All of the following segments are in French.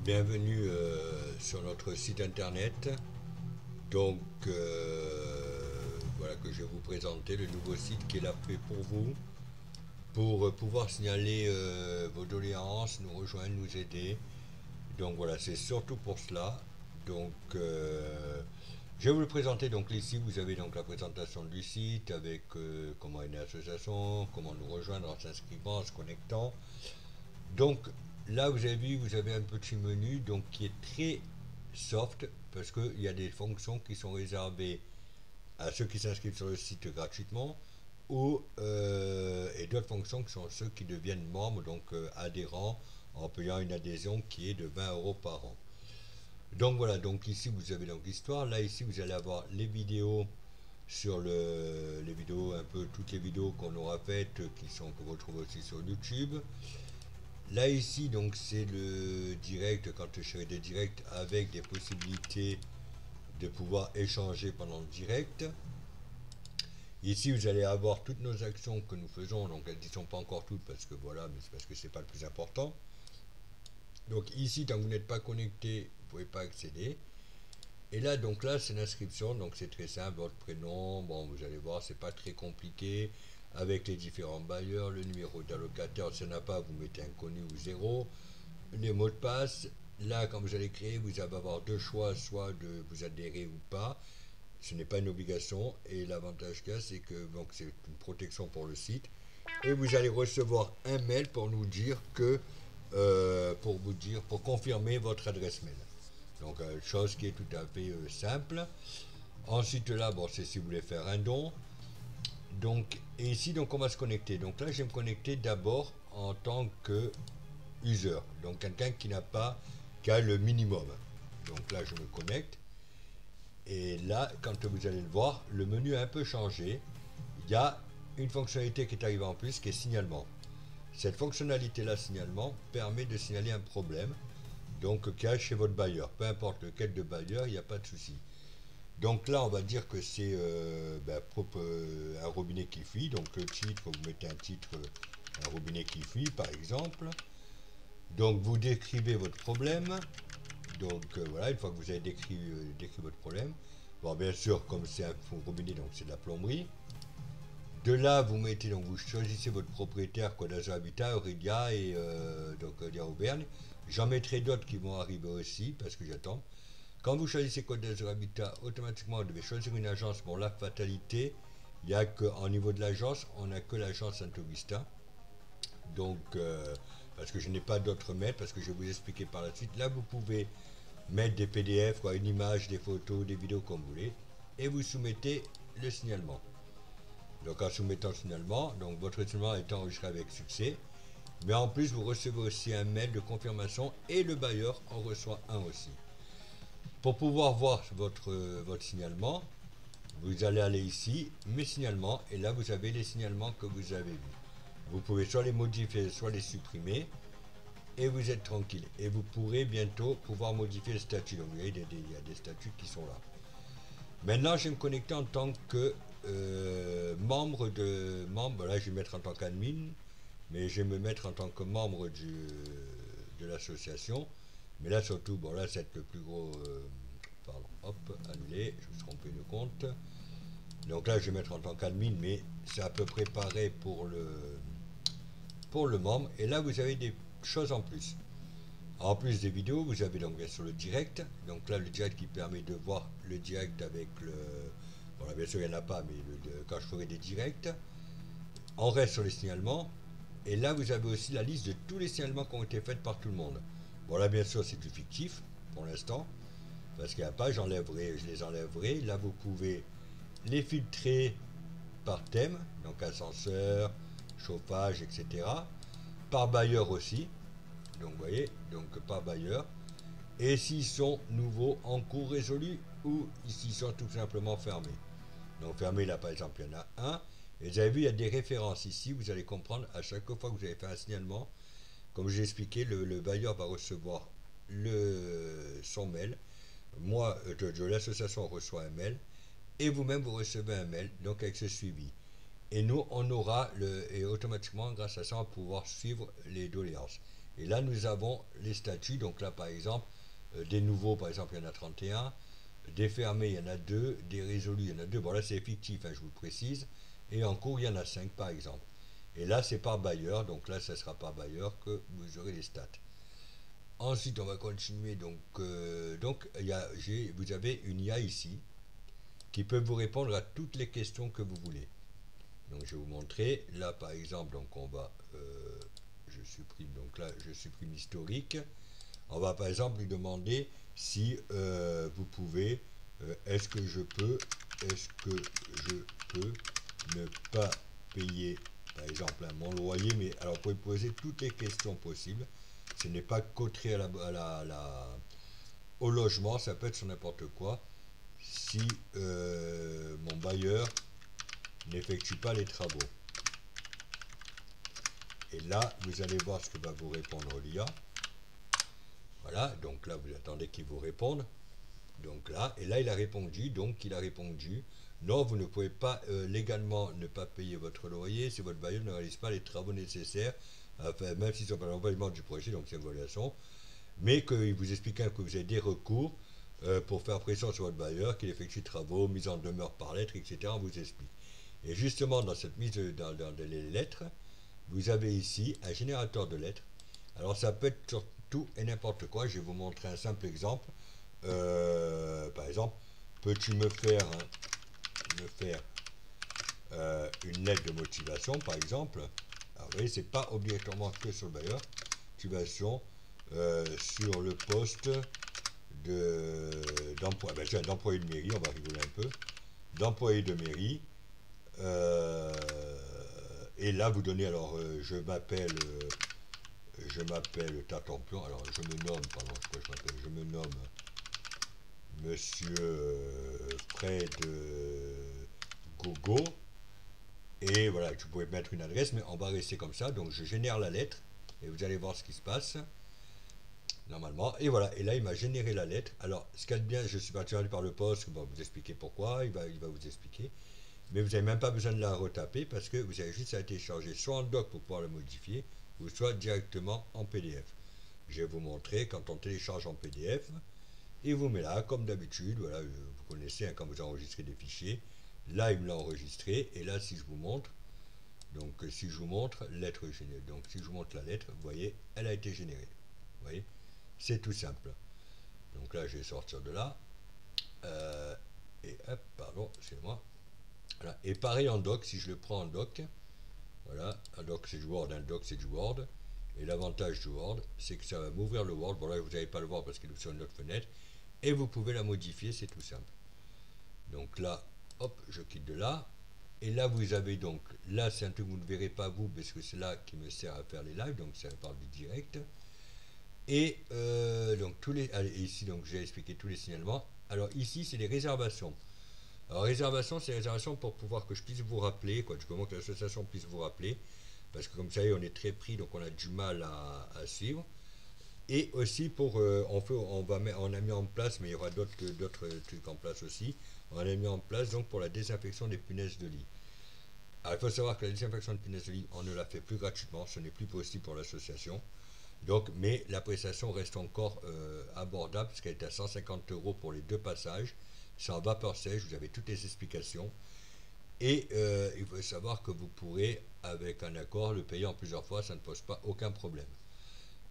Bienvenue sur notre site internet. Donc voilà que je vais vous présenter le nouveau site qui est là fait pour vous, pour pouvoir signaler vos doléances, nous rejoindre, nous aider. Donc voilà, c'est surtout pour cela. Donc je vais vous le présenter. Donc ici vous avez donc la présentation du site avec comment est une association, comment nous rejoindre en s'inscrivant, en se connectant. Donc là, vous avez vu, vous avez un petit menu donc qui est très soft parce qu'il y a des fonctions qui sont réservées à ceux qui s'inscrivent sur le site gratuitement ou et d'autres fonctions qui sont ceux qui deviennent membres, donc adhérents en payant une adhésion qui est de 20 € par an. Donc voilà, donc ici vous avez donc l'histoire. Là ici vous allez avoir les vidéos sur les vidéos, un peu toutes les vidéos qu'on aura faites que vous retrouvez aussi sur YouTube. Là ici donc c'est le direct quand je ferai des directs avec des possibilités de pouvoir échanger pendant le direct. Ici vous allez avoir toutes nos actions que nous faisons, donc elles ne sont pas encore toutes parce que voilà, mais c'est parce que c'est pas le plus important. Donc ici tant que vous n'êtes pas connecté, vous ne pouvez pas accéder. Et là donc là c'est l'inscription, donc c'est très simple, votre prénom, bon vous allez voir c'est pas très compliqué avec les différents bailleurs, le numéro d'allocataire, s'il n'y en a pas vous mettez inconnu ou zéro. Les mots de passe, là quand vous allez créer, vous allez avoir deux choix, soit de vous adhérer ou pas. Ce n'est pas une obligation et l'avantage qu'il y a c'est que donc c'est une protection pour le site et vous allez recevoir un mail pour nous dire que pour confirmer votre adresse mail. Donc chose qui est tout à fait simple. Ensuite là bon c'est si vous voulez faire un don. Donc et ici donc on va se connecter. Donc là je vais me connecter d'abord en tant que user, donc quelqu'un qui n'a pas qu'à le minimum. Donc là je me connecte et là quand vous allez le voir le menu a un peu changé. Il y a une fonctionnalité qui est arrivée en plus qui est signalement. Cette fonctionnalité là signalement permet de signaler un problème donc qu'il y a chez votre bailleur, peu importe lequel de bailleur, il n'y a pas de souci. Donc là on va dire que c'est un robinet qui fuit, donc le titre vous mettez un titre un robinet qui fuit par exemple. Donc vous décrivez votre problème. Donc voilà, une fois que vous avez décrit votre problème, bon bien sûr comme c'est un robinet donc c'est de la plomberie. De là vous mettez donc vous choisissez votre propriétaire Côte d'Azur Habitat, Aurélia et donc Auvergne. J'en mettrai d'autres qui vont arriver aussi parce que j'attends. Quand vous choisissez Côte d'Azur Habitat, automatiquement vous devez choisir une agence. Bon la fatalité, il y a que en niveau de l'agence, on n'a que l'agence Saint-Augustin. Donc parce que je n'ai pas d'autres mails, parce que je vais vous expliquer par la suite. Là vous pouvez mettre des PDF, quoi, une image, des photos, des vidéos comme vous voulez, et vous soumettez le signalement. Donc en soumettant le signalement, donc votre signalement est enregistré avec succès, mais en plus vous recevez aussi un mail de confirmation et le bailleur en reçoit un aussi. Pour pouvoir voir votre signalement, vous allez aller ici, mes signalements, et là vous avez les signalements que vous avez vus. Vous pouvez soit les modifier, soit les supprimer, et vous êtes tranquille. Et vous pourrez bientôt pouvoir modifier le statut. Donc vous voyez, il y a des statuts qui sont là. Maintenant, je vais me connecter en tant que membre. Là, je vais me mettre en tant qu'admin, mais je vais me mettre en tant que membre de l'association. Mais là, surtout, bon, là, c'est le plus gros. Pardon, hop, annulé, je me suis trompé de compte. Donc là, je vais mettre en tant qu'admin, mais c'est à peu près pareil pour le membre. Et là, vous avez des choses en plus. En plus des vidéos, vous avez donc bien sûr le direct. Donc là, le direct qui permet de voir le direct avec le. Bon, là, bien sûr, il n'y en a pas, mais quand je ferai des directs. On reste sur les signalements. Et là, vous avez aussi la liste de tous les signalements qui ont été faits par tout le monde. Bon, là, bien sûr, c'est du fictif pour l'instant. Parce qu'il n'y a pas, je les enlèverai. Là, vous pouvez les filtrer par thème. Donc ascenseur, chauffage, etc. Par bailleur aussi. Donc vous voyez, donc par bailleur. Et s'ils sont nouveaux, en cours résolu ou s'ils sont tout simplement fermés. Donc fermés là par exemple il y en a un. Et vous avez vu il y a des références ici, vous allez comprendre à chaque fois que vous avez fait un signalement, comme j'ai expliqué, le bailleur va recevoir son mail. Moi de l'association reçoit un mail et vous-même vous recevez un mail donc avec ce suivi. Et nous on aura et automatiquement grâce à ça on va pouvoir suivre les doléances. Et là, nous avons les statuts. Donc là, par exemple, des nouveaux, par exemple, il y en a 31. Des fermés, il y en a 2. Des résolus, il y en a 2. Bon, là, c'est fictif, hein, je vous le précise. Et en cours, il y en a 5, par exemple. Et là, c'est par bailleur. Donc là, ça sera par bailleur que vous aurez les stats. Ensuite, on va continuer. Donc vous avez une IA ici qui peut vous répondre à toutes les questions que vous voulez. Donc, je vais vous montrer. Là, par exemple, donc on va, je supprime. Donc là, je supprime historique. On va par exemple lui demander si vous pouvez, est-ce que je peux ne pas payer, par exemple, hein, mon loyer, mais alors vous pouvez poser toutes les questions possibles. Ce n'est pas coté au logement, ça peut être sur n'importe quoi. Si mon bailleur n'effectue pas les travaux. Et là, vous allez voir ce que va vous répondre l'IA. Voilà, donc là, vous attendez qu'il vous réponde. Donc là, et là, il a répondu, non, vous ne pouvez pas légalement ne pas payer votre loyer si votre bailleur ne réalise pas les travaux nécessaires, enfin, même s'ils sont pas l'envoyement du projet, donc c'est une violation, mais qu'il vous explique que vous avez des recours pour faire pression sur votre bailleur, qu'il effectue travaux, mise en demeure par lettre, etc. On vous explique. Et justement, dans cette dans les lettres, vous avez ici un générateur de lettres. Alors ça peut être sur tout et n'importe quoi. Je vais vous montrer un simple exemple. Par exemple, peux-tu me faire une lettre de motivation, par exemple. Alors, vous voyez, c'est pas obligatoirement que sur le bailleur. Motivation sur le poste d'emploi. D'employé de mairie, on va rigoler un peu. D'employé de mairie. Et là, vous donnez, alors, je m'appelle Tatampion. Alors, je me nomme, pardon, je me nomme Monsieur Fred Gogo. Et voilà, tu pouvais mettre une adresse, mais on va rester comme ça. Donc, je génère la lettre et vous allez voir ce qui se passe normalement. Et voilà, et là, il m'a généré la lettre. Alors, ce qu'il y a de bien, je suis parti par le poste, on va vous expliquer pourquoi, il va vous expliquer. Mais vous n'avez même pas besoin de la retaper parce que vous avez juste à télécharger soit en doc pour pouvoir la modifier, ou soit directement en PDF. Je vais vous montrer quand on télécharge en PDF. Il vous met là, comme d'habitude, voilà, vous connaissez hein, quand vous enregistrez des fichiers. Là, il me l'a enregistré, et là, si je vous montre, donc si je vous montre, lettre générée. Donc si je vous montre la lettre, vous voyez, elle a été générée. Vous voyez, c'est tout simple. Donc là, je vais sortir de là. Et hop, pardon, c'est moi. Voilà. Et pareil en doc, si je le prends en doc, voilà, un doc c'est du Word, un doc c'est du Word. Et l'avantage du Word, c'est que ça va m'ouvrir le Word. Bon là, vous n'allez pas le voir parce qu'il est sur une autre fenêtre. Et vous pouvez la modifier, c'est tout simple. Donc là, hop, je quitte de là. Et là, vous avez donc, là, c'est un truc que vous ne verrez pas vous, parce que c'est là qui me sert à faire les lives, donc ça parle du direct. Et donc, allez, ici, donc, j'ai expliqué tous les signalements. Alors, ici, c'est les réservations. Alors, réservation, c'est réservation pour pouvoir que je puisse vous rappeler, quoi, du moment que l'association puisse vous rappeler, parce que comme vous savez, on est très pris, donc on a du mal à suivre. Et aussi pour, on a mis en place, mais il y aura d'autres trucs en place aussi. On a mis en place donc pour la désinfection des punaises de lit. Alors, il faut savoir que la désinfection des punaises de lit, on ne la fait plus gratuitement, ce n'est plus possible pour l'association. Donc, mais la prestation reste encore abordable, parce qu'elle est à 150 € pour les 2 passages. C'est en vapeur sèche, vous avez toutes les explications. Et il faut savoir que vous pourrez, avec un accord, le payer en plusieurs fois, ça ne pose pas aucun problème.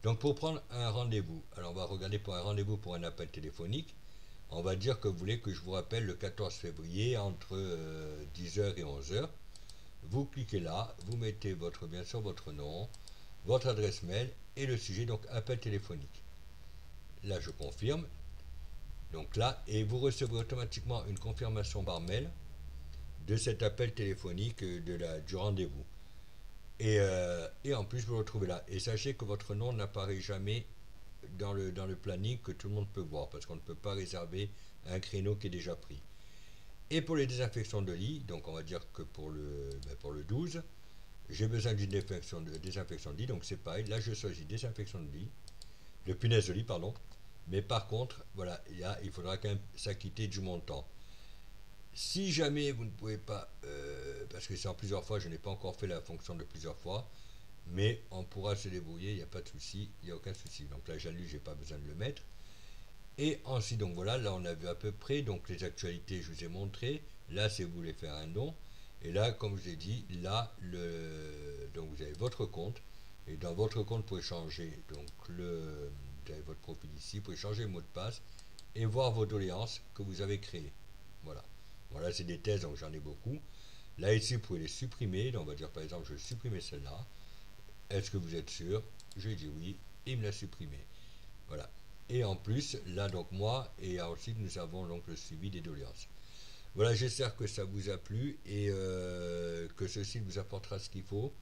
Donc pour prendre un rendez-vous, alors on va regarder pour un rendez-vous pour un appel téléphonique. On va dire que vous voulez que je vous rappelle le 14 février entre 10h et 11h. Vous cliquez là, vous mettez bien sûr votre nom, votre adresse mail et le sujet, donc appel téléphonique. Là je confirme. Donc là, et vous recevrez automatiquement une confirmation par mail de cet appel téléphonique du rendez-vous. Et en plus, vous le retrouvez là. Et sachez que votre nom n'apparaît jamais dans le planning que tout le monde peut voir, parce qu'on ne peut pas réserver un créneau qui est déjà pris. Et pour les désinfections de lit, donc on va dire que pour le 12, j'ai besoin d'une désinfection de lit, donc c'est pareil. Là, je choisis désinfection de lit, de punaise de lit, pardon. Mais par contre, voilà, il faudra quand même s'acquitter du montant. Si jamais vous ne pouvez pas, parce que c'est en plusieurs fois, je n'ai pas encore fait la fonction de plusieurs fois, mais on pourra se débrouiller, il n'y a pas de souci, il n'y a aucun souci. Donc là, j'allume, j'ai pas besoin de le mettre. Et ensuite, donc voilà, là on a vu à peu près, donc les actualités, je vous ai montré. Là, c'est vous voulez faire un don. Et là, comme je vous ai dit, là, donc vous avez votre compte. Et dans votre compte, vous pouvez changer, donc vous avez votre profil ici, vous pouvez changer le mot de passe et voir vos doléances que vous avez créées. Voilà. Voilà, c'est des thèses, donc j'en ai beaucoup. Là, ici, vous pouvez les supprimer. Donc, on va dire par exemple, je vais supprimer celle-là. Est-ce que vous êtes sûr? Je dis oui, il me l'a supprimé. Voilà. Et en plus, là, donc moi, et ensuite, nous avons donc le suivi des doléances. Voilà, j'espère que ça vous a plu et que ce site vous apportera ce qu'il faut.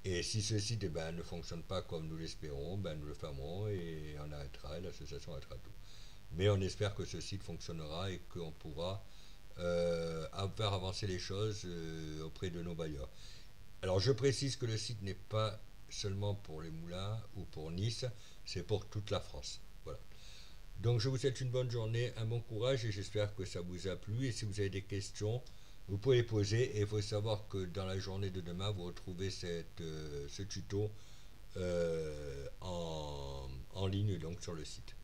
Et si ce site ne fonctionne pas comme nous l'espérons, nous le fermerons et on arrêtera, et l'association arrêtera tout. Mais on espère que ce site fonctionnera et qu'on pourra faire avancer les choses auprès de nos bailleurs. Alors je précise que le site n'est pas seulement pour les moulins ou pour Nice, c'est pour toute la France. Voilà. Donc je vous souhaite une bonne journée, un bon courage et j'espère que ça vous a plu. Et si vous avez des questions, vous pouvez les poser. Et il faut savoir que dans la journée de demain, vous retrouvez ce tuto en ligne donc sur le site.